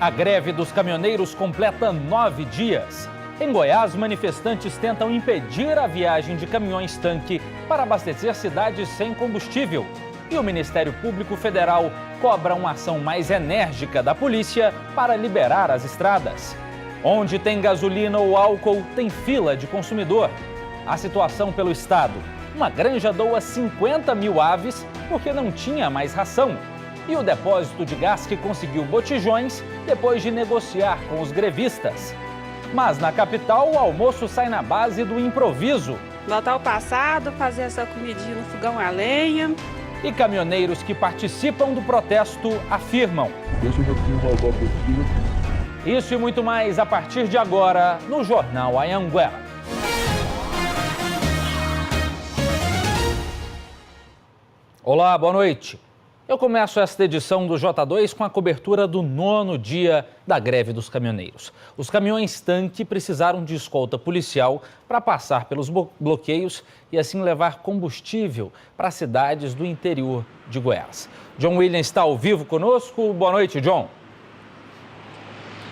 A greve dos caminhoneiros completa 9 dias. Em Goiás, manifestantes tentam impedir a viagem de caminhões-tanque para abastecer cidades sem combustível. E o Ministério Público Federal cobra uma ação mais enérgica da polícia para liberar as estradas. Onde tem gasolina ou álcool, tem fila de consumidor. A situação pelo estado. Uma granja doa 50 mil aves porque não tinha mais ração. E o depósito de gás que conseguiu botijões depois de negociar com os grevistas. Mas na capital, o almoço sai na base do improviso. Voltar ao passado, fazer essa comidinha no fogão a lenha. E caminhoneiros que participam do protesto afirmam. Isso e muito mais a partir de agora no Jornal Anhanguera. Olá, boa noite. Eu começo esta edição do J2 com a cobertura do 9º dia da greve dos caminhoneiros. Os caminhões-tanque precisaram de escolta policial para passar pelos bloqueios e assim levar combustível para cidades do interior de Goiás. John William está ao vivo conosco. Boa noite, John.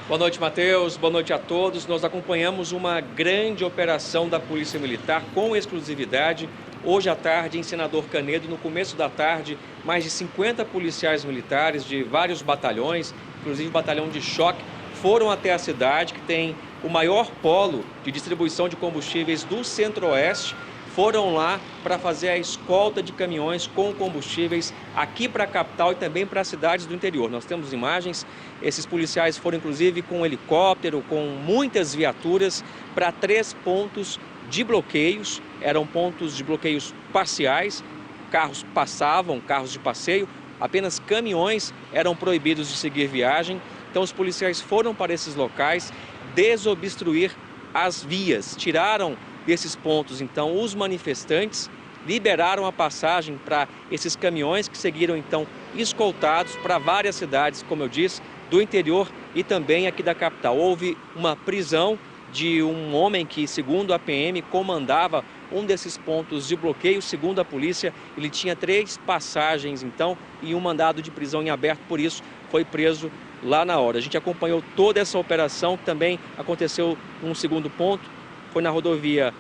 Boa noite, Matheus. Boa noite a todos. Nós acompanhamos uma grande operação da Polícia Militar com exclusividade. Hoje à tarde, em Senador Canedo, no começo da tarde, mais de 50 policiais militares de vários batalhões, inclusive o batalhão de choque, foram até a cidade, que tem o maior polo de distribuição de combustíveis do Centro-Oeste. Foram lá para fazer a escolta de caminhões com combustíveis aqui para a capital e também para as cidades do interior. Nós temos imagens, esses policiais foram inclusive com helicóptero, com muitas viaturas para 3 pontos de bloqueios. Eram pontos de bloqueios parciais, carros passavam, carros de passeio, apenas caminhões eram proibidos de seguir viagem. Então os policiais foram para esses locais desobstruir as vias, tiraram desses pontos, então, os manifestantes, liberaram a passagem para esses caminhões que seguiram, então, escoltados para várias cidades, como eu disse, do interior e também aqui da capital. Houve uma prisão de um homem que, segundo a PM, comandava um desses pontos de bloqueio. Segundo a polícia, ele tinha 3 passagens, então, e um mandado de prisão em aberto, por isso foi preso lá na hora. A gente acompanhou toda essa operação, também aconteceu um segundo ponto, foi na rodovia,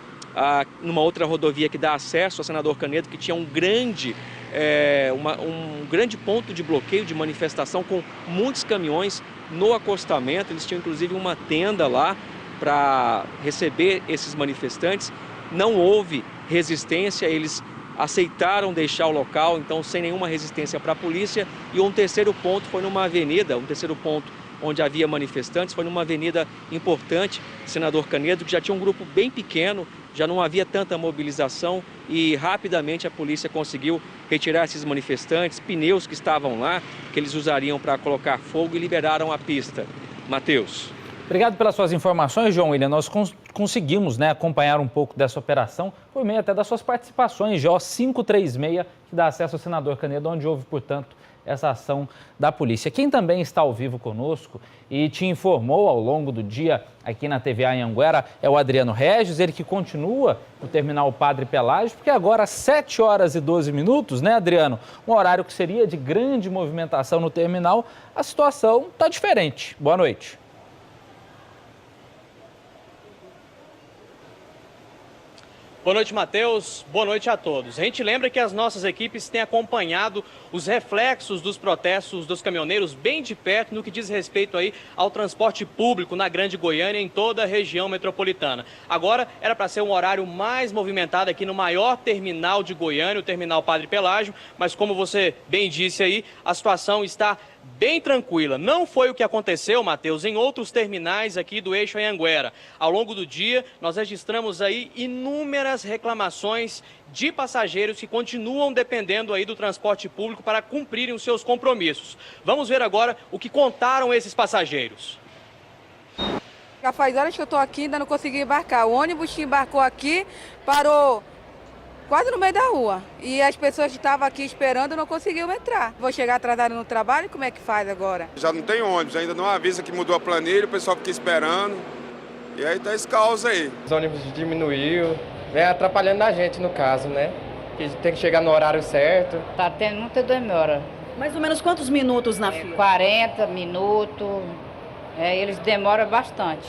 numa outra rodovia que dá acesso a Senador Canedo, que tinha um grande ponto de bloqueio, de manifestação, com muitos caminhões no acostamento. Eles tinham inclusive uma tenda lá para receber esses manifestantes. Não houve resistência, eles aceitaram deixar o local, então sem nenhuma resistência para a polícia. E um terceiro ponto foi numa avenida, onde havia manifestantes, foi numa avenida importante, Senador Canedo, que já tinha um grupo bem pequeno, já não havia tanta mobilização e rapidamente a polícia conseguiu retirar esses manifestantes, pneus que estavam lá, que eles usariam para colocar fogo, e liberaram a pista. Matheus. Obrigado pelas suas informações, João William. Nós conseguimos acompanhar um pouco dessa operação por meio até das suas participações, GO 536, que dá acesso ao Senador Canedo, onde houve, portanto, essa ação da polícia. Quem também está ao vivo conosco e te informou ao longo do dia aqui na TV Anhanguera é o Adriano Regis, ele que continua no terminal Padre Pelágio, porque agora às 7 horas e 12 minutos, né, Adriano? Um horário que seria de grande movimentação no terminal, a situação está diferente. Boa noite. Boa noite, Matheus. Boa noite a todos. A gente lembra que as nossas equipes têm acompanhado os reflexos dos protestos dos caminhoneiros bem de perto no que diz respeito aí ao transporte público na Grande Goiânia e em toda a região metropolitana. Agora era para ser um horário mais movimentado aqui no maior terminal de Goiânia, o terminal Padre Pelágio, mas como você bem disse aí, a situação está bem tranquila. Não foi o que aconteceu, Matheus, em outros terminais aqui do eixo Anhanguera. Ao longo do dia, nós registramos aí inúmeras reclamações de passageiros que continuam dependendo aí do transporte público para cumprirem os seus compromissos. Vamos ver agora o que contaram esses passageiros. Já faz horas que eu estou aqui, ainda não consegui embarcar. O ônibus que embarcou aqui parou quase no meio da rua. E as pessoas que estavam aqui esperando não conseguiram entrar. Vou chegar atrasado no trabalho, como é que faz agora? Já não tem ônibus, ainda não avisa que mudou a planilha, o pessoal fica esperando. E aí tá esse caos aí. Os ônibus diminuiu, vem atrapalhando a gente no caso, né? Que tem que chegar no horário certo. Tá tendo muita demora. Mais ou menos quantos minutos na fila? 40 minutos, Eles demoram bastante.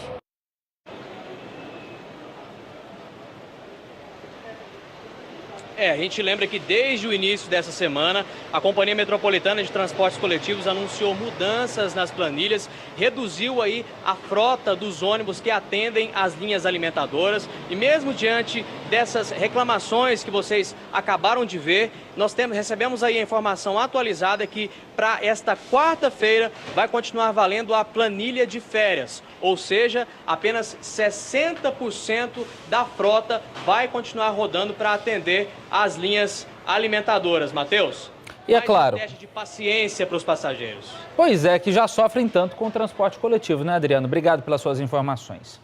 A gente lembra que desde o início dessa semana, a Companhia Metropolitana de Transportes Coletivos anunciou mudanças nas planilhas, reduziu aí a frota dos ônibus que atendem as linhas alimentadoras. E mesmo diante dessas reclamações que vocês acabaram de ver, nós recebemos aí a informação atualizada que para esta quarta-feira vai continuar valendo a planilha de férias. Ou seja, apenas 60% da frota vai continuar rodando para atender as linhas alimentadoras. Matheus? E é claro, um teste de paciência para os passageiros. Pois é, que já sofrem tanto com o transporte coletivo, né, Adriano? Obrigado pelas suas informações.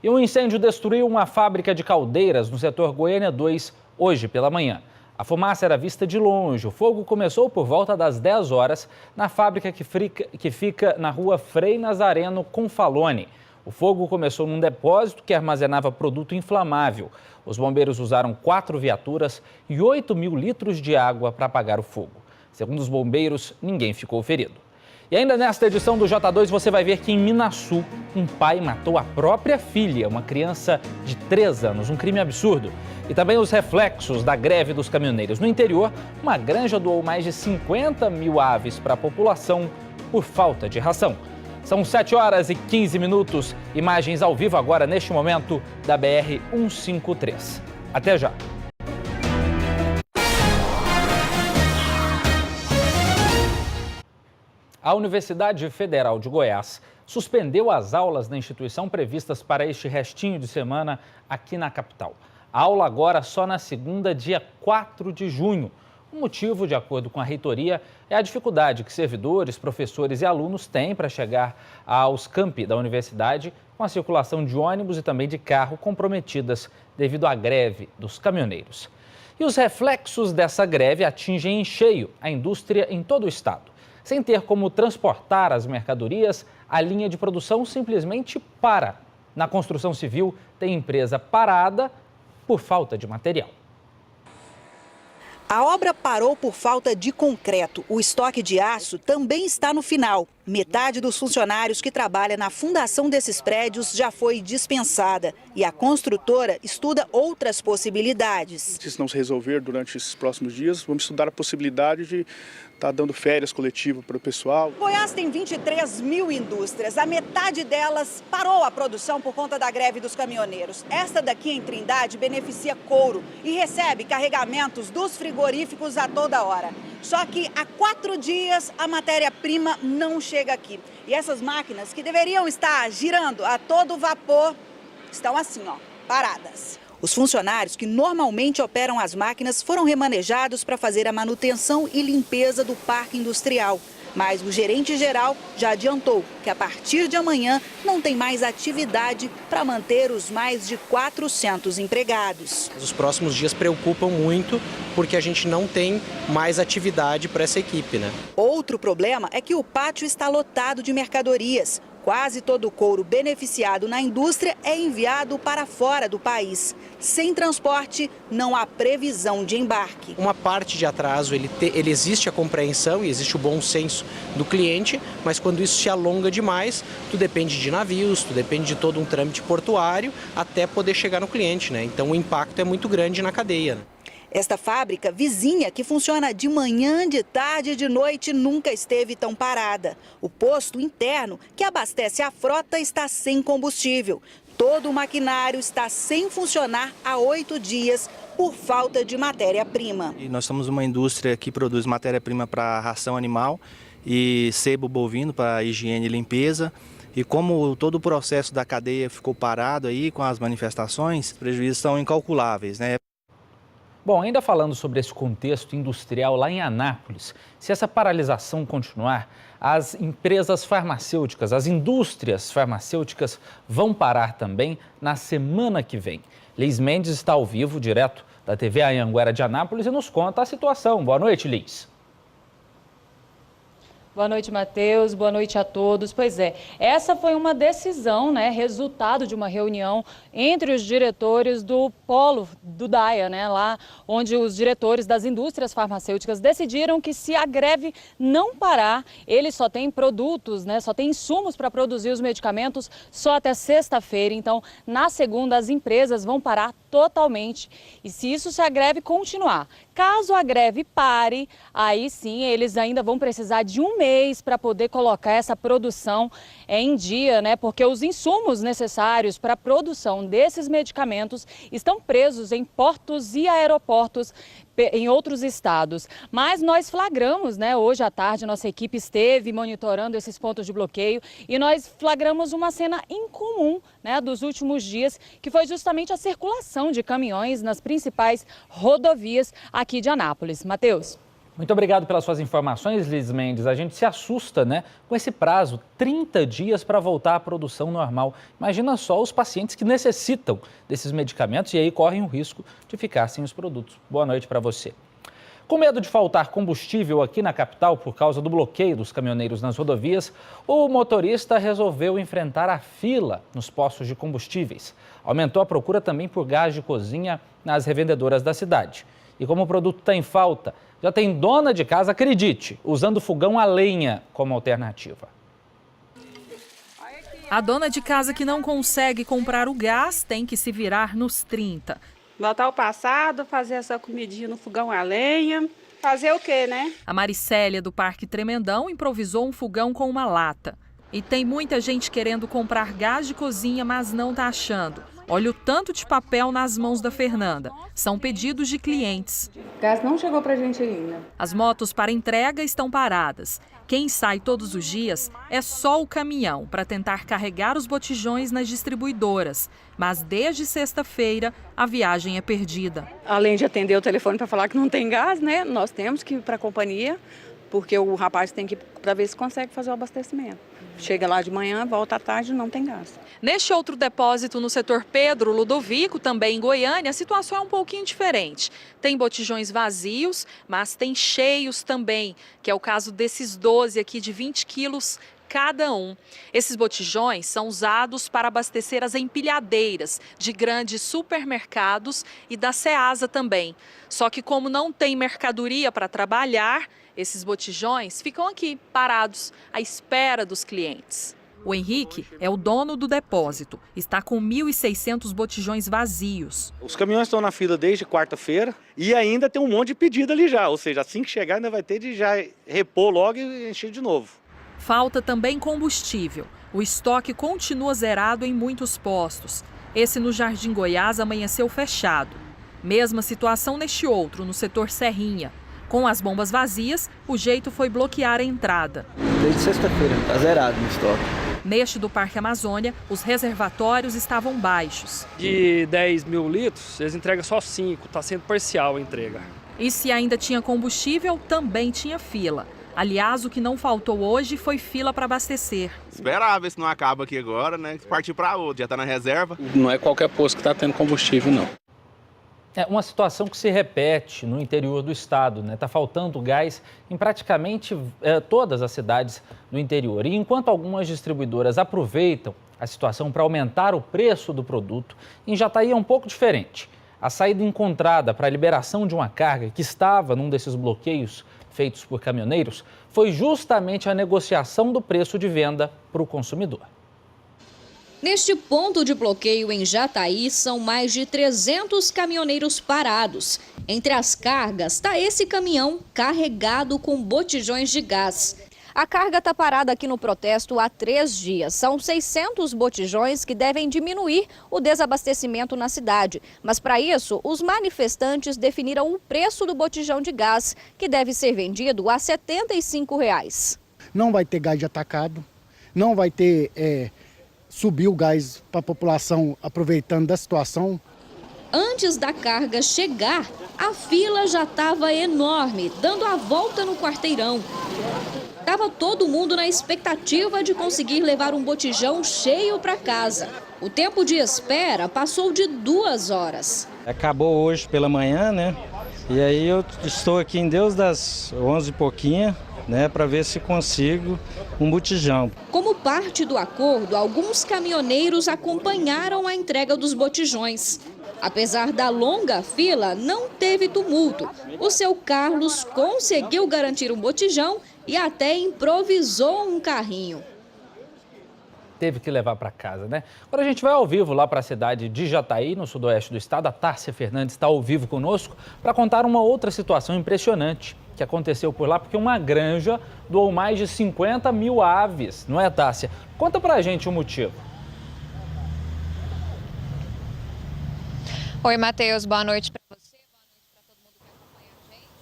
E um incêndio destruiu uma fábrica de caldeiras no setor Goiânia 2 hoje pela manhã. A fumaça era vista de longe. O fogo começou por volta das 10 horas na fábrica que fica na rua Frei Nazareno Confalone. O fogo começou num depósito que armazenava produto inflamável. Os bombeiros usaram 4 viaturas e 8.000 litros de água para apagar o fogo. Segundo os bombeiros, ninguém ficou ferido. E ainda nesta edição do J2 você vai ver que em Minaçu, um pai matou a própria filha, uma criança de 3 anos, um crime absurdo. E também os reflexos da greve dos caminhoneiros. No interior, uma granja doou mais de 50 mil aves para a população por falta de ração. São 7 horas e 15 minutos, imagens ao vivo agora neste momento da BR-153. Até já! A Universidade Federal de Goiás suspendeu as aulas da instituição previstas para este restinho de semana aqui na capital. A aula agora só na segunda, dia 4 de junho. O motivo, de acordo com a reitoria, é a dificuldade que servidores, professores e alunos têm para chegar aos campi da universidade com a circulação de ônibus e também de carro comprometidas devido à greve dos caminhoneiros. E os reflexos dessa greve atingem em cheio a indústria em todo o estado. Sem ter como transportar as mercadorias, a linha de produção simplesmente para. Na construção civil, tem empresa parada por falta de material. A obra parou por falta de concreto. O estoque de aço também está no final. Metade dos funcionários que trabalham na fundação desses prédios já foi dispensada. E a construtora estuda outras possibilidades. Se não se resolver durante esses próximos dias, vamos estudar a possibilidade de estar dando férias coletivas para o pessoal. Goiás tem 23 mil indústrias. A metade delas parou a produção por conta da greve dos caminhoneiros. Esta daqui em Trindade beneficia couro e recebe carregamentos dos frigoríficos a toda hora. Só que há 4 dias a matéria-prima não chega aqui. E essas máquinas que deveriam estar girando a todo vapor estão assim, paradas. Os funcionários que normalmente operam as máquinas foram remanejados para fazer a manutenção e limpeza do parque industrial. Mas o gerente-geral já adiantou que a partir de amanhã não tem mais atividade para manter os mais de 400 empregados. Os próximos dias preocupam muito porque a gente não tem mais atividade para essa equipe, né? Outro problema é que o pátio está lotado de mercadorias. Quase todo o couro beneficiado na indústria é enviado para fora do país. Sem transporte, não há previsão de embarque. Uma parte de atraso, ele existe a compreensão e existe o bom senso do cliente, mas quando isso se alonga demais, tu depende de navios, tu depende de todo um trâmite portuário até poder chegar no cliente, né? Então o impacto é muito grande na cadeia, né? Esta fábrica vizinha, que funciona de manhã, de tarde e de noite, nunca esteve tão parada. O posto interno, que abastece a frota, está sem combustível. Todo o maquinário está sem funcionar há 8 dias por falta de matéria-prima. Nós somos uma indústria que produz matéria-prima para ração animal e sebo bovino para higiene e limpeza. E como todo o processo da cadeia ficou parado aí com as manifestações, os prejuízos são incalculáveis, né? Bom, ainda falando sobre esse contexto industrial lá em Anápolis, se essa paralisação continuar, as empresas farmacêuticas, as indústrias farmacêuticas vão parar também na semana que vem. Liz Mendes está ao vivo, direto da TV Anhanguera de Anápolis, e nos conta a situação. Boa noite, Liz. Boa noite, Matheus. Boa noite a todos. Pois é, essa foi uma decisão, né, resultado de uma reunião entre os diretores do polo do DAIA, né, lá onde os diretores das indústrias farmacêuticas decidiram que se a greve não parar, eles só têm produtos, né, só têm insumos para produzir os medicamentos só até sexta-feira. Então, na segunda, as empresas vão parar totalmente. E se a greve continuar, caso a greve pare, aí sim eles ainda vão precisar de um mês para poder colocar essa produção em dia, né? Porque os insumos necessários para a produção desses medicamentos estão presos em portos e aeroportos em outros estados. Mas nós flagramos, né? Hoje à tarde, nossa equipe esteve monitorando esses pontos de bloqueio e nós flagramos uma cena incomum, né, dos últimos dias, que foi justamente a circulação de caminhões nas principais rodovias aqui de Anápolis. Matheus. Muito obrigado pelas suas informações, Liz Mendes. A gente se assusta, né, com esse prazo, 30 dias para voltar à produção normal. Imagina só os pacientes que necessitam desses medicamentos e aí correm o risco de ficar sem os produtos. Boa noite para você. Com medo de faltar combustível aqui na capital por causa do bloqueio dos caminhoneiros nas rodovias, o motorista resolveu enfrentar a fila nos postos de combustíveis. Aumentou a procura também por gás de cozinha nas revendedoras da cidade. E como o produto está em falta, já tem dona de casa, acredite, usando fogão a lenha como alternativa. A dona de casa que não consegue comprar o gás tem que se virar nos 30. Voltar ao passado, fazer essa comidinha no fogão a lenha. Fazer o quê, né? A Maricélia, do Parque Tremendão, improvisou um fogão com uma lata. E tem muita gente querendo comprar gás de cozinha, mas não está achando. Olha o tanto de papel nas mãos da Fernanda. São pedidos de clientes. O gás não chegou pra gente ainda. As motos para entrega estão paradas. Quem sai todos os dias é só o caminhão para tentar carregar os botijões nas distribuidoras. Mas desde sexta-feira, a viagem é perdida. Além de atender o telefone para falar que não tem gás, né? Nós temos que ir para a companhia, porque o rapaz tem que ir para ver se consegue fazer o abastecimento. Chega lá de manhã, volta à tarde, não tem gás. Neste outro depósito no setor Pedro Ludovico, também em Goiânia, a situação é um pouquinho diferente. Tem botijões vazios, mas tem cheios também, que é o caso desses 12 aqui de 20 quilos cada um. Esses botijões são usados para abastecer as empilhadeiras de grandes supermercados e da Ceasa também. Só que como não tem mercadoria para trabalhar, esses botijões ficam aqui, parados, à espera dos clientes. O Henrique é o dono do depósito. Está com 1.600 botijões vazios. Os caminhões estão na fila desde quarta-feira e ainda tem um monte de pedido ali já. Ou seja, assim que chegar ainda vai ter de já repor logo e encher de novo. Falta também combustível. O estoque continua zerado em muitos postos. Esse no Jardim Goiás amanheceu fechado. Mesma situação neste outro, no setor Serrinha. Com as bombas vazias, o jeito foi bloquear a entrada. Desde sexta-feira, está zerado no estoque. Neste do Parque Amazônia, os reservatórios estavam baixos. De 10 mil litros, eles entregam só 5, está sendo parcial a entrega. E se ainda tinha combustível, também tinha fila. Aliás, o que não faltou hoje foi fila para abastecer. Esperar ver se não acaba aqui agora, né? Partir para outro, já está na reserva. Não é qualquer posto que está tendo combustível, não. É uma situação que se repete no interior do estado, né? Está faltando gás em praticamente todas as cidades do interior. E enquanto algumas distribuidoras aproveitam a situação para aumentar o preço do produto, em Jataí é um pouco diferente. A saída encontrada para a liberação de uma carga que estava num desses bloqueios feitos por caminhoneiros foi justamente a negociação do preço de venda para o consumidor. Neste ponto de bloqueio em Jataí, são mais de 300 caminhoneiros parados. Entre as cargas está esse caminhão carregado com botijões de gás. A carga está parada aqui no protesto há 3 dias. São 600 botijões que devem diminuir o desabastecimento na cidade. Mas para isso, os manifestantes definiram o preço do botijão de gás, que deve ser vendido a R$ 75. Não vai ter gás de atacado, não vai ter... subir o gás para a população aproveitando da situação. Antes da carga chegar, a fila já estava enorme, dando a volta no quarteirão. Estava todo mundo na expectativa de conseguir levar um botijão cheio para casa. O tempo de espera passou de 2 horas. Acabou hoje pela manhã, né? E aí eu estou aqui em Deus das 11 e pouquinho, né, para ver se consigo um botijão. Como parte do acordo, alguns caminhoneiros acompanharam a entrega dos botijões. Apesar da longa fila, não teve tumulto. O seu Carlos conseguiu garantir um botijão e até improvisou um carrinho. Teve que levar para casa, né? Agora a gente vai ao vivo lá para a cidade de Jataí, no sudoeste do estado. A Tárcia Fernandes está ao vivo conosco para contar uma outra situação impressionante que aconteceu por lá, porque uma granja doou mais de 50 mil aves, não é, Tárcia? Conta pra gente o motivo. Oi, Matheus, boa noite para você, boa noite para todo mundo que acompanha a gente.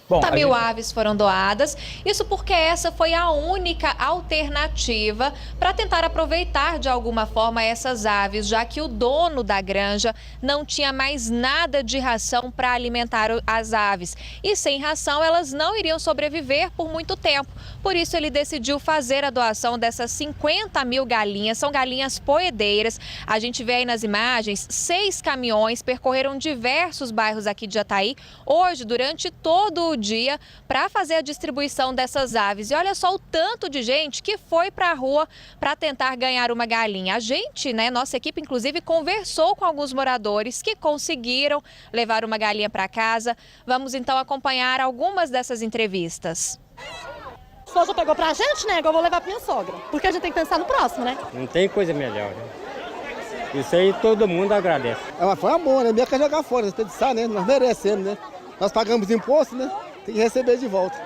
50 mil aves foram doadas, isso porque essa foi a única alternativa para tentar aproveitar de alguma forma essas aves, já que o dono da granja não tinha mais nada de ração para alimentar as aves. E sem ração elas não iriam sobreviver por muito tempo. Por isso ele decidiu fazer a doação dessas 50 mil galinhas, são galinhas poedeiras. A gente vê aí nas imagens, 6 caminhões percorreram diversos bairros aqui de Jataí, hoje durante todo o dia, para fazer a distribuição dessas aves. E olha só o tanto de gente que foi para a rua para tentar ganhar uma galinha. A gente, né, nossa equipe inclusive conversou com alguns moradores que conseguiram levar uma galinha para casa. Vamos então acompanhar algumas dessas entrevistas. O esposo pegou pra gente, né? Eu vou levar pra minha sogra. Porque a gente tem que pensar no próximo, né? Não tem coisa melhor, né? Isso aí todo mundo agradece. Foi uma boa, né? Minha quer jogar fora, desperdiçar, né? Nós merecemos, né? Nós pagamos imposto, né? Tem que receber de volta.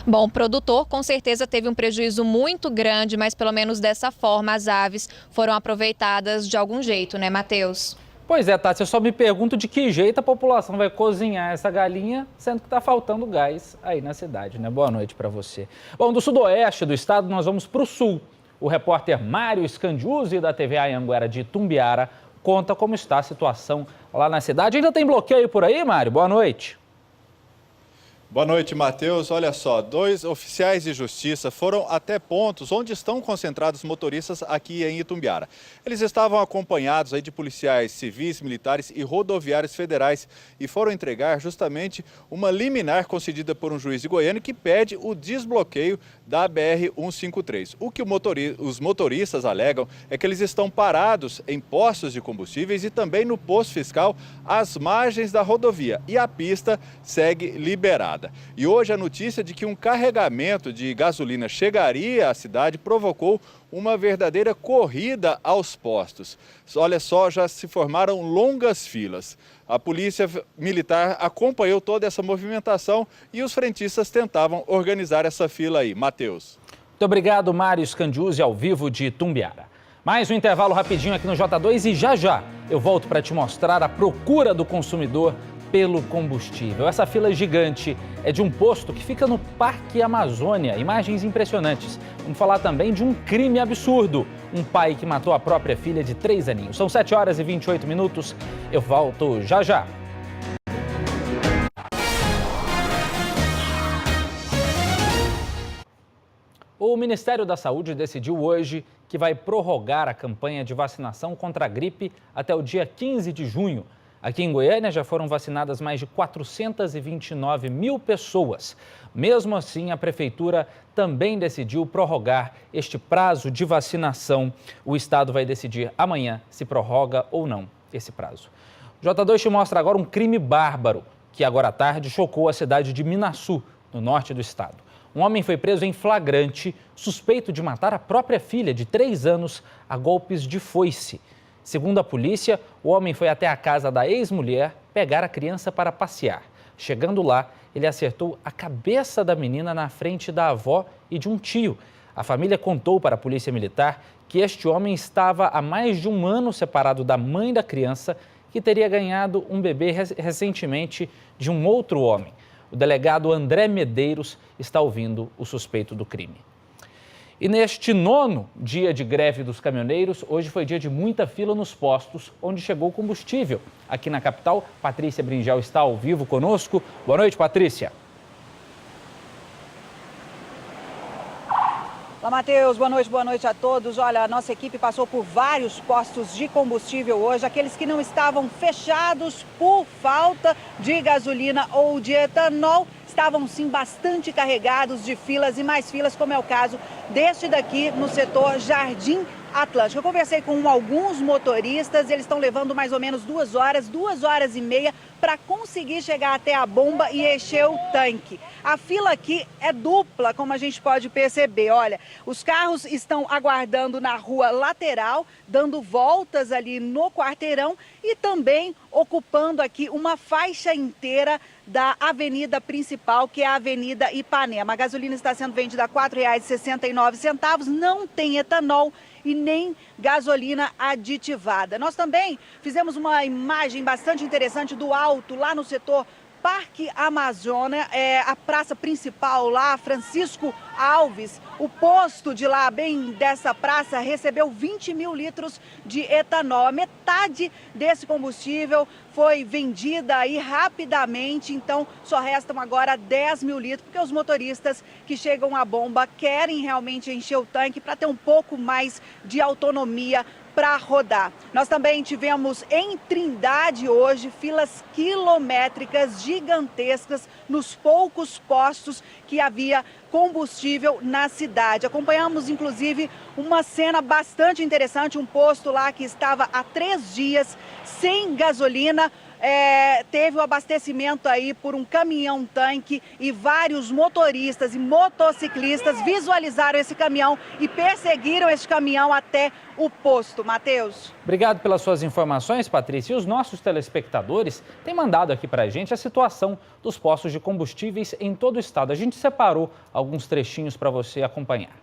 Bom, o produtor com certeza teve um prejuízo muito grande, mas pelo menos dessa forma as aves foram aproveitadas de algum jeito, né, Matheus? Pois é, Tati, eu só me pergunto de que jeito a população vai cozinhar essa galinha, sendo que está faltando gás aí na cidade, né? Boa noite para você. Bom, do sudoeste do estado nós vamos para o sul. O repórter Mário Scandiuzzi, da TV Anhanguera de Itumbiara, conta como está a situação lá na cidade. Ainda tem bloqueio por aí, Mário? Boa noite. Boa noite, Matheus. Olha só, 2 oficiais de justiça foram até pontos onde estão concentrados motoristas aqui em Itumbiara. Eles estavam acompanhados aí de policiais civis, militares e rodoviários federais e foram entregar justamente uma liminar concedida por um juiz de Goiânia que pede o desbloqueio da BR-153. O que os motoristas alegam é que eles estão parados em postos de combustíveis e também no posto fiscal às margens da rodovia e a pista segue liberada. E hoje a notícia de que um carregamento de gasolina chegaria à cidade provocou uma verdadeira corrida aos postos. Olha só, já se formaram longas filas. A polícia militar acompanhou toda essa movimentação e os frentistas tentavam organizar essa fila aí. Matheus. Muito obrigado, Mário Scandiuzzi, ao vivo de Itumbiara. Mais um intervalo rapidinho aqui no J2 e já eu volto para te mostrar a procura do consumidor pelo combustível. Essa fila gigante é de um posto que fica no Parque Amazônia. Imagens impressionantes. Vamos falar também de um crime absurdo. Um pai que matou a própria filha de 3 aninhos. São 7 horas e 28 minutos. Eu volto já. O Ministério da Saúde decidiu hoje que vai prorrogar a campanha de vacinação contra a gripe até o dia 15 de junho. Aqui em Goiânia já foram vacinadas mais de 429 mil pessoas. Mesmo assim, a Prefeitura também decidiu prorrogar este prazo de vacinação. O Estado vai decidir amanhã se prorroga ou não esse prazo. O J2 te mostra agora um crime bárbaro que agora à tarde chocou a cidade de Minaçu, no norte do estado. Um homem foi preso em flagrante, suspeito de matar a própria filha de 3 anos a golpes de foice. Segundo a polícia, o homem foi até a casa da ex-mulher pegar a criança para passear. Chegando lá, ele acertou a cabeça da menina na frente da avó e de um tio. A família contou para a polícia militar que este homem estava há mais de 1 ano separado da mãe da criança, que teria ganhado um bebê recentemente de um outro homem. O delegado André Medeiros está ouvindo o suspeito do crime. E neste 9º dia de greve dos caminhoneiros, hoje foi dia de muita fila nos postos onde chegou o combustível. Aqui na capital, Patrícia Bringel está ao vivo conosco. Boa noite, Patrícia. Olá, Matheus, boa noite a todos. Olha, a nossa equipe passou por vários postos de combustível hoje, aqueles que não estavam fechados por falta de gasolina ou de etanol, estavam sim bastante carregados de filas e mais filas, como é o caso deste daqui no setor Jardim Atlântico. Eu conversei com alguns motoristas, eles estão levando mais ou menos 2 horas e meia para conseguir chegar até a bomba e encher o tanque. A fila aqui é dupla, como a gente pode perceber. Olha, os carros estão aguardando na rua lateral, dando voltas ali no quarteirão e também ocupando aqui uma faixa inteira da avenida principal, que é a Avenida Ipanema. A gasolina está sendo vendida a R$ 4,69, não tem etanol e nem gasolina aditivada. Nós também fizemos uma imagem bastante interessante do alto, lá no setor Parque Amazônia, a praça principal lá, Francisco Alves. O posto de lá, bem dessa praça, recebeu 20 mil litros de etanol. A metade desse combustível foi vendida aí rapidamente, então só restam agora 10 mil litros, porque os motoristas que chegam à bomba querem realmente encher o tanque para ter um pouco mais de autonomia para rodar. Nós também tivemos em Trindade hoje filas quilométricas gigantescas nos poucos postos que havia combustível na cidade. Acompanhamos inclusive uma cena bastante interessante, um posto lá que estava há 3 dias sem gasolina. Teve o abastecimento aí por um caminhão-tanque e vários motoristas e motociclistas visualizaram esse caminhão e perseguiram esse caminhão até o posto. Matheus. Obrigado pelas suas informações, Patrícia. E os nossos telespectadores têm mandado aqui para a gente a situação dos postos de combustíveis em todo o estado. A gente separou alguns trechinhos para você acompanhar.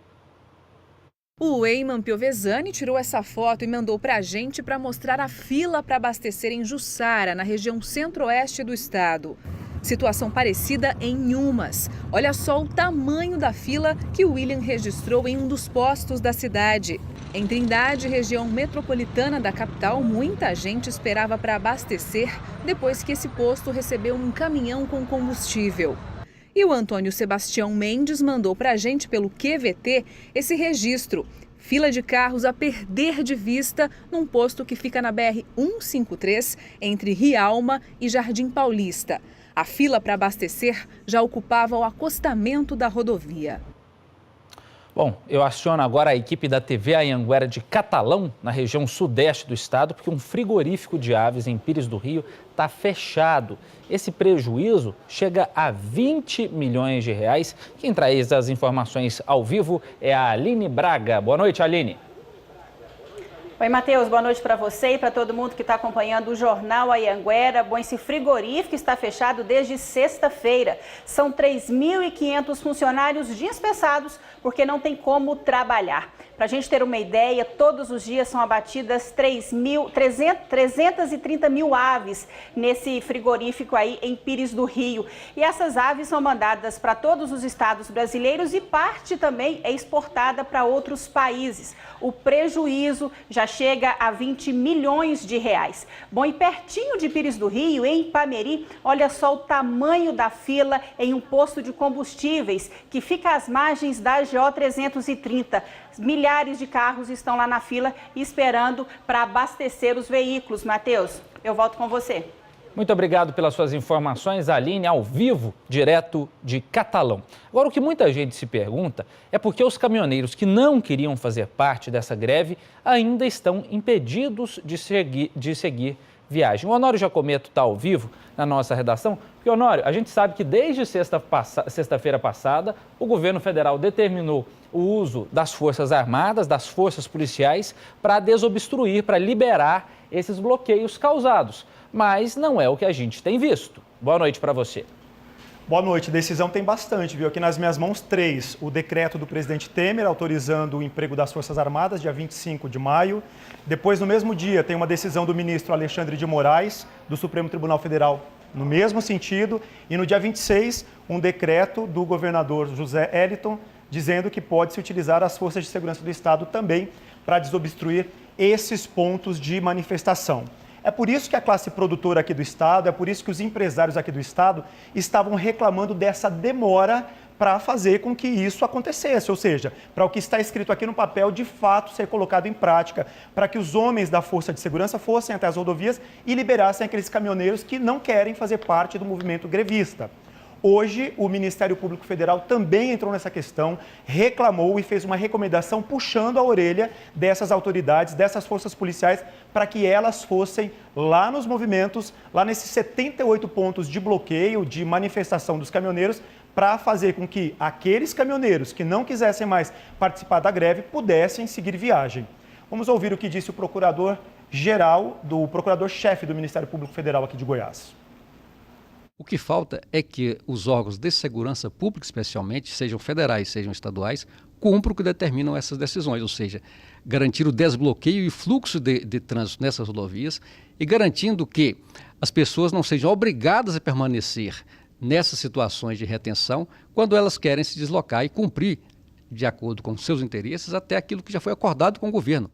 O Eyman Piovesani tirou essa foto e mandou para a gente para mostrar a fila para abastecer em Jussara, na região centro-oeste do estado. Situação parecida em Umas. Olha só o tamanho da fila que o William registrou em um dos postos da cidade. Em Trindade, região metropolitana da capital, muita gente esperava para abastecer depois que esse posto recebeu um caminhão com combustível. E o Antônio Sebastião Mendes mandou para a gente pelo QVT esse registro. Fila de carros a perder de vista num posto que fica na BR-153, entre Rialma e Jardim Paulista. A fila para abastecer já ocupava o acostamento da rodovia. Bom, eu aciono agora a equipe da TV Anhanguera de Catalão, na região sudeste do estado, porque um frigorífico de aves em Pires do Rio está fechado. Esse prejuízo chega a 20 milhões de reais. Quem traz as informações ao vivo é a Aline Braga. Boa noite, Aline. Oi, Matheus, boa noite para você e para todo mundo que está acompanhando o Jornal Anhanguera. Bom, esse frigorífico está fechado desde sexta-feira. São 3.500 funcionários dispensados porque não tem como trabalhar. Para a gente ter uma ideia, todos os dias são abatidas 330 mil aves nesse frigorífico aí em Pires do Rio. E essas aves são mandadas para todos os estados brasileiros e parte também é exportada para outros países. O prejuízo já chega a 20 milhões de reais. Bom, e pertinho de Pires do Rio, em Ipameri, olha só o tamanho da fila em um posto de combustíveis que fica às margens da GO 330. Milhares de carros estão lá na fila esperando para abastecer os veículos. Matheus, eu volto com você. Muito obrigado pelas suas informações, Aline, ao vivo, direto de Catalão. Agora, o que muita gente se pergunta é por que os caminhoneiros que não queriam fazer parte dessa greve ainda estão impedidos de seguir viagem. O Honório Jacometo está ao vivo na nossa redação. E, Honório, a gente sabe que desde sexta-feira passada, o governo federal determinou o uso das Forças Armadas, das forças policiais, para desobstruir, para liberar esses bloqueios causados. Mas não é o que a gente tem visto. Boa noite para você. Boa noite. Decisão tem bastante, viu? Aqui nas minhas mãos, 3. O decreto do presidente Temer autorizando o emprego das Forças Armadas, dia 25 de maio. Depois, no mesmo dia, tem uma decisão do ministro Alexandre de Moraes, do Supremo Tribunal Federal, no mesmo sentido. E no dia 26, um decreto do governador José Eliton, dizendo que pode-se utilizar as forças de segurança do Estado também para desobstruir esses pontos de manifestação. É por isso que a classe produtora aqui do Estado, é por isso que os empresários aqui do Estado estavam reclamando dessa demora para fazer com que isso acontecesse, ou seja, para o que está escrito aqui no papel de fato ser colocado em prática, para que os homens da Força de Segurança fossem até as rodovias e liberassem aqueles caminhoneiros que não querem fazer parte do movimento grevista. Hoje, o Ministério Público Federal também entrou nessa questão, reclamou e fez uma recomendação puxando a orelha dessas autoridades, dessas forças policiais, para que elas fossem lá nos movimentos, lá nesses 78 pontos de bloqueio, de manifestação dos caminhoneiros, para fazer com que aqueles caminhoneiros que não quisessem mais participar da greve pudessem seguir viagem. Vamos ouvir o que disse o procurador-chefe do Ministério Público Federal aqui de Goiás. O que falta é que os órgãos de segurança pública, especialmente, sejam federais, sejam estaduais, cumpram o que determinam essas decisões, ou seja, garantir o desbloqueio e fluxo de trânsito nessas rodovias e garantindo que as pessoas não sejam obrigadas a permanecer nessas situações de retenção quando elas querem se deslocar e cumprir, de acordo com seus interesses, até aquilo que já foi acordado com o governo.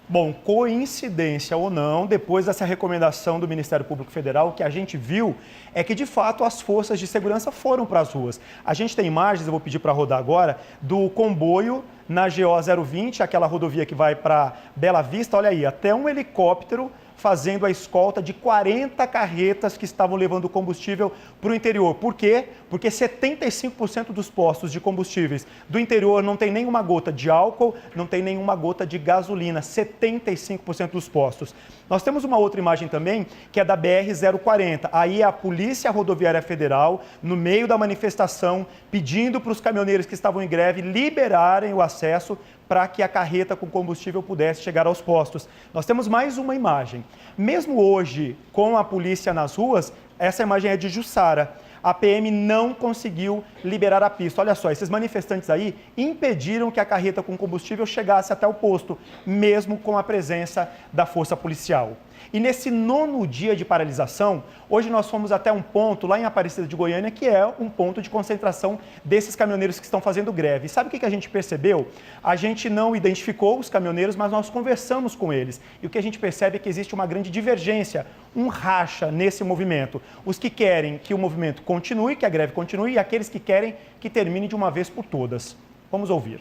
Bom, coincidência ou não, depois dessa recomendação do Ministério Público Federal, o que a gente viu é que, de fato, as forças de segurança foram para as ruas. A gente tem imagens, eu vou pedir para rodar agora, do comboio na GO 020, aquela rodovia que vai para Bela Vista. Olha aí, até um helicóptero fazendo a escolta de 40 carretas que estavam levando combustível para o interior. Por quê? Porque 75% dos postos de combustíveis do interior não tem nenhuma gota de álcool, não tem nenhuma gota de gasolina, 75% dos postos. Nós temos uma outra imagem também, que é da BR-040. Aí é a Polícia Rodoviária Federal, no meio da manifestação, pedindo para os caminhoneiros que estavam em greve liberarem o acesso para que a carreta com combustível pudesse chegar aos postos. Nós temos mais uma imagem. Mesmo hoje, com a polícia nas ruas, essa imagem é de Jussara. A PM não conseguiu liberar a pista. Olha só, esses manifestantes aí impediram que a carreta com combustível chegasse até o posto, mesmo com a presença da força policial. E nesse 9º dia de paralisação, hoje nós fomos até um ponto lá em Aparecida de Goiânia, que é um ponto de concentração desses caminhoneiros que estão fazendo greve. E sabe o que a gente percebeu? A gente não identificou os caminhoneiros, mas nós conversamos com eles. E o que a gente percebe é que existe uma grande divergência, um racha nesse movimento. Os que querem que o movimento continue, que a greve continue, e aqueles que querem que termine de uma vez por todas. Vamos ouvir.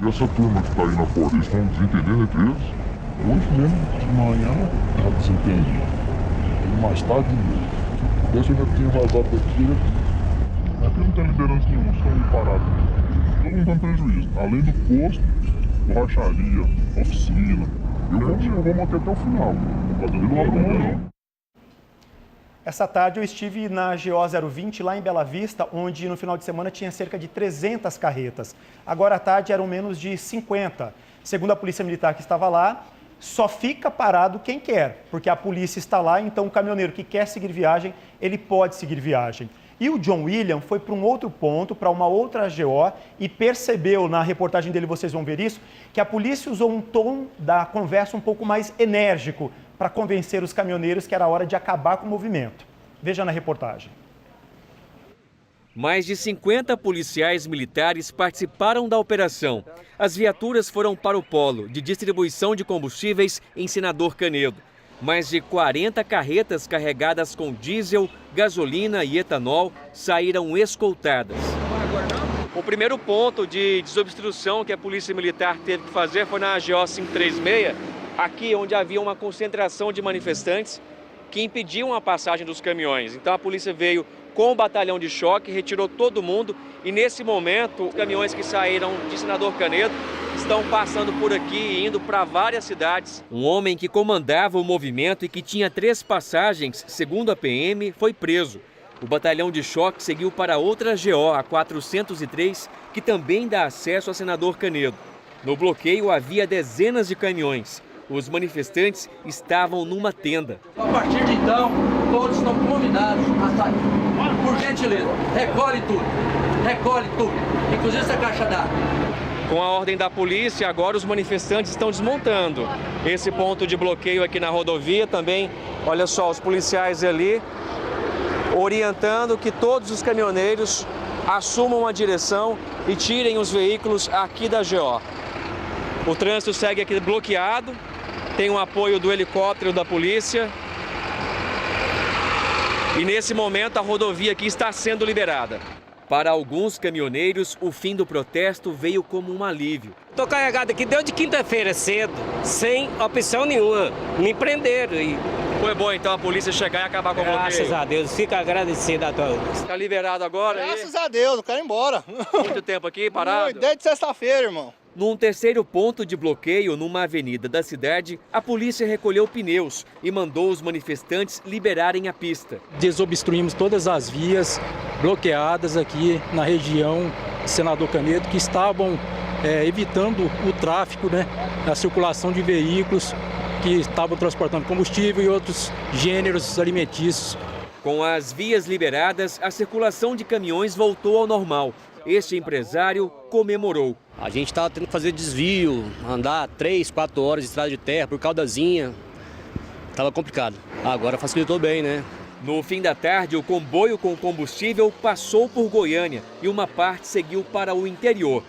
E essa turma que está aí na porta, eles estão desentendendo entre eles? Hoje mesmo, de manhã, já desentendi. E mais tarde, dessa já tinha vazado daqui. Aqui não tem liderança nenhuma, estão aí parados. Todo mundo tem prejuízo. Além do posto, borracharia, oficina. Eu vou manter até o final. Eu não abro mão, não. Essa tarde eu estive na GO 020, lá em Bela Vista, onde no final de semana tinha cerca de 300 carretas. Agora à tarde eram menos de 50. Segundo a Polícia Militar que estava lá, só fica parado quem quer, porque a polícia está lá, então o caminhoneiro que quer seguir viagem, ele pode seguir viagem. E o John William foi para um outro ponto, para uma outra GO, e percebeu, na reportagem dele vocês vão ver isso, que a polícia usou um tom da conversa um pouco mais enérgico para convencer os caminhoneiros que era hora de acabar com o movimento. Veja na reportagem. Mais de 50 policiais militares participaram da operação. As viaturas foram para o polo de distribuição de combustíveis em Senador Canedo. Mais de 40 carretas carregadas com diesel, gasolina e etanol saíram escoltadas. O primeiro ponto de desobstrução que a Polícia Militar teve que fazer foi na GO 536, aqui onde havia uma concentração de manifestantes que impediam a passagem dos caminhões. Então a polícia veio com o batalhão de choque, retirou todo mundo e nesse momento os caminhões que saíram de Senador Canedo estão passando por aqui e indo para várias cidades. Um homem que comandava o movimento e que tinha 3 passagens, segundo a PM, foi preso. O batalhão de choque seguiu para outra GO, a 403, que também dá acesso a Senador Canedo. No bloqueio havia dezenas de caminhões. Os manifestantes estavam numa tenda. A partir de então, todos estão convidados a sair. Por gentileza, recolhe tudo, inclusive essa caixa d'água. Com a ordem da polícia, agora os manifestantes estão desmontando esse ponto de bloqueio aqui na rodovia. Também, olha só, os policiais ali orientando que todos os caminhoneiros assumam a direção e tirem os veículos aqui da GO. O trânsito segue aqui bloqueado, tem um apoio do helicóptero da polícia. E nesse momento a rodovia aqui está sendo liberada. Para alguns caminhoneiros, o fim do protesto veio como um alívio. Estou carregado aqui desde quinta-feira cedo, sem opção nenhuma. Me prenderam. Foi bom então a polícia chegar e acabar com o bloqueio? Graças a Deus, fico agradecido a todos. Está liberado agora? Graças a Deus, eu quero ir embora. Muito tempo aqui parado? Desde sexta-feira, irmão. Num terceiro ponto de bloqueio, numa avenida da cidade, a polícia recolheu pneus e mandou os manifestantes liberarem a pista. Desobstruímos todas as vias bloqueadas aqui na região Senador Canedo, que estavam evitando o tráfego, a circulação de veículos que estavam transportando combustível e outros gêneros alimentícios. Com as vias liberadas, a circulação de caminhões voltou ao normal. Este empresário comemorou. A gente estava tendo que fazer desvio, andar 3, 4 horas de estrada de terra por caudazinha. Estava complicado. Agora facilitou bem, né? No fim da tarde, o comboio com combustível passou por Goiânia e uma parte seguiu para o interior.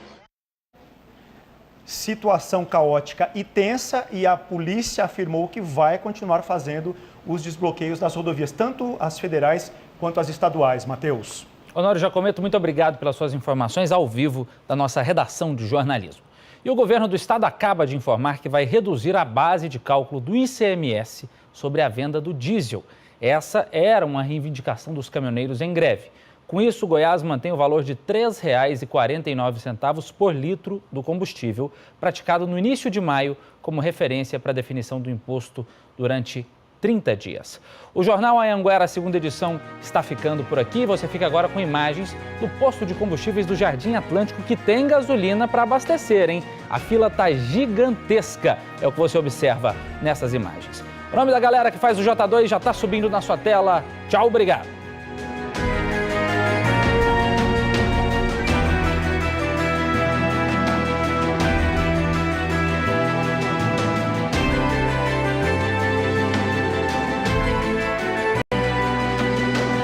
Situação caótica e tensa, e a polícia afirmou que vai continuar fazendo os desbloqueios das rodovias, tanto as federais quanto as estaduais. Matheus. Honório Jacometto, muito obrigado pelas suas informações ao vivo da nossa redação de jornalismo. E o governo do estado acaba de informar que vai reduzir a base de cálculo do ICMS sobre a venda do diesel. Essa era uma reivindicação dos caminhoneiros em greve. Com isso, Goiás mantém o valor de R$ 3,49 por litro do combustível, praticado no início de maio, como referência para a definição do imposto durante 30 dias. O Jornal Anhanguera, segunda edição, está ficando por aqui. Você fica agora com imagens do posto de combustíveis do Jardim Atlântico, que tem gasolina para abastecer, hein? A fila está gigantesca, é o que você observa nessas imagens. O nome da galera que faz o J2 já está subindo na sua tela. Tchau, obrigado.